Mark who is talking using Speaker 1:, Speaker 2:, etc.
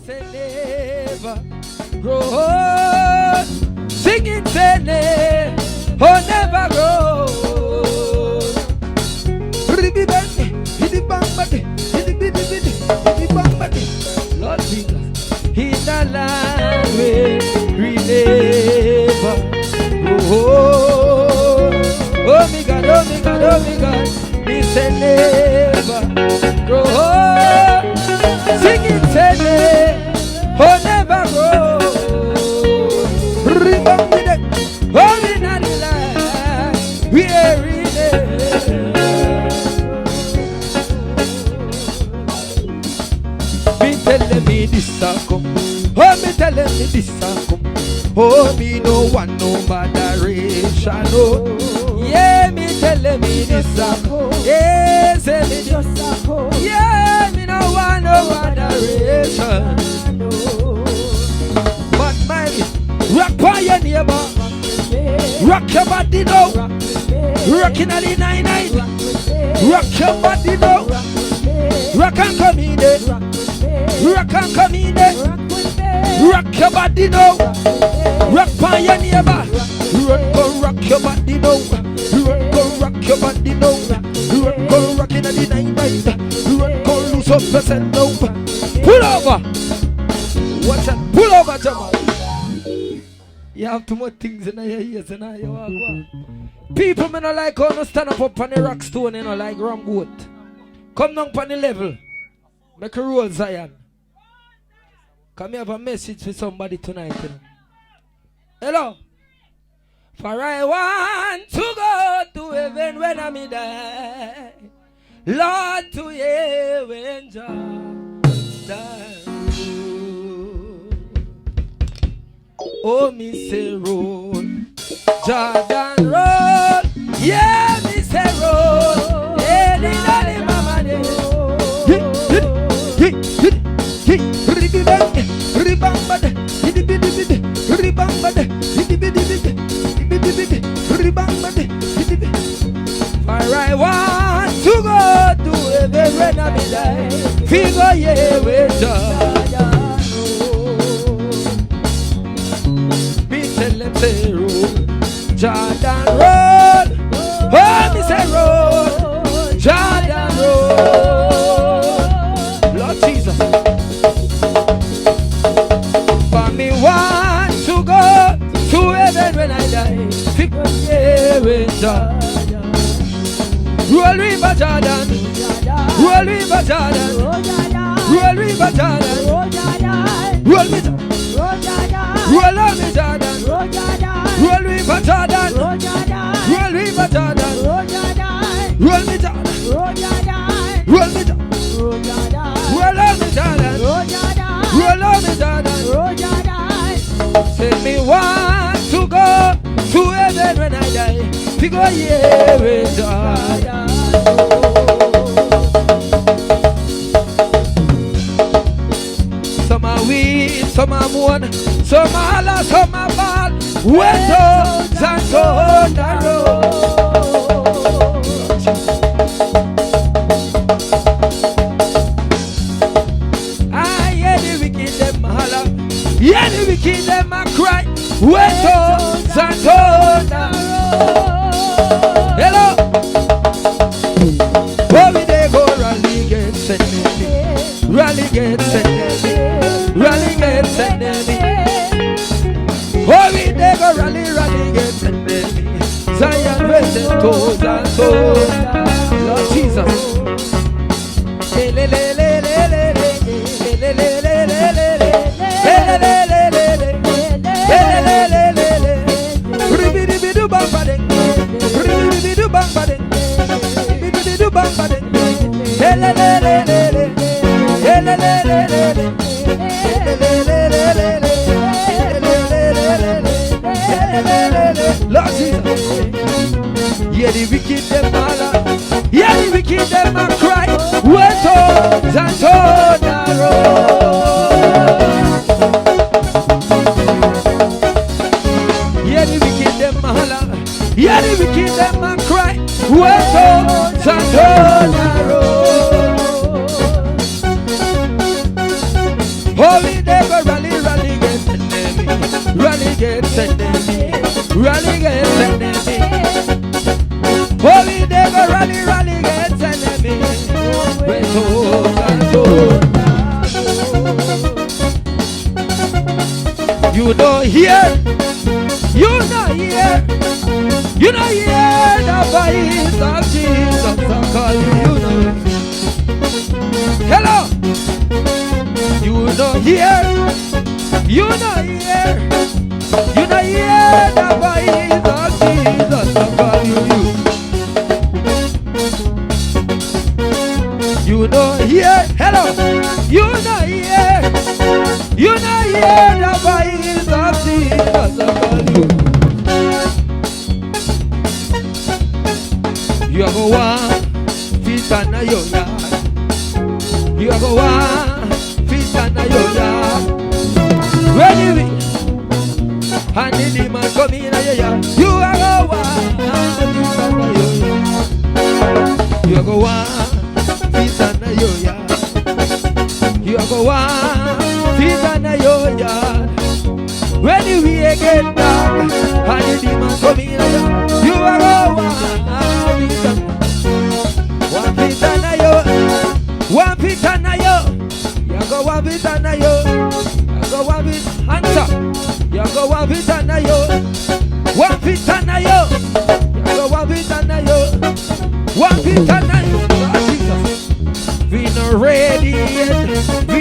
Speaker 1: say never grow. Sing it, say never, oh never grow. Lord Jesus, in the land where we never grow. Oh my God, oh my God, oh my God, we say never grow. Sing it, say never, oh never grow. Oh, in the land where we telling me this a come, oh me telling me this a come, oh me no want no moderation, oh yeah me telling me this a come, yeah say me this a come, yeah me no want no moderation, but my rock for your neighbor, rock your body now, rocking at the 9-9, rock your body now, rock and come in there. Rock and come in there. Rock your body now. Rock for your neighbor. Rock your body now. Rock your body now. Rock in the 9-9. Lose up percent now. Pull over. Watch out. Pull over, Jamal. You have too much things in your ears and now you walk. People may not like how to stand up on the rock stone and not like wrong goat. Come down on the level. Make a roll, Zion. Come here, have a message for somebody tonight. You know? Hello. For I want to go to heaven when I die. Lord, to heaven, die. Oh, me say roll, Jordan roll. Yeah, me say roll. Yeah, the daddy mama day. For I want to go to heaven when I die. Figure yeah with Jordan. Me tell them say roll, Jordan roll. Oh me say roll, Jordan roll. Lord Jesus. For me want to go to heaven when I die. Figure yeah with Jordan. Roll River Jordan, roll River Jordan, roll River Jordan, roll me Jordan, roll on me Jordan, roll River Jordan, roll River Jordan, roll me Jordan, roll me Jordan, roll on me Jordan, roll on me Jordan. Say me want to go to heaven when I die. We go yeah with Jordan. Some are weak, some are mourn, some are holler, some are bad. Went out and on the road. I hear the wicked them holler, hear the wicked them a cry. Went out and on the road. Hello. Where we they go rally get send me. Rally get send me. Rally get send me. Where we they go rally get send me. Zion with them toes and toes. Lord Jesus. Lord Jesus, hear the wicked them holler, hear the wicked them a cry. Wait on the road. Hear the wicked them holler, hear the wicked them a cry. Wait on the road. Oh, we never rally, rally against enemy. Rally against enemy. Rally against enemy. Oh, we never rally, rally against enemy. Wait, oh, you know here. You know here. You know here. The voice of Jesus. I call you. You know. Hello. You know here. You know here. You know here. The voice of Jesus. I call you. You know here. Hello. You know here. You know here. The voice of Jesus. I call you. You go one. Fit on your yard. You go one. Fit on your yard. Ready me. And the demon come in your yard. You go one. Fit on your yard. You go one. Fit on your yard. You go one. Fit on your yard. When you get back, and the demon come in your yard. You go one. One fit on your. One fit on your. You go one fit on your. You go one fit. Answer. You go one fit on your. One fit on your. You go one fit on your. One fit on your. We not ready yet. We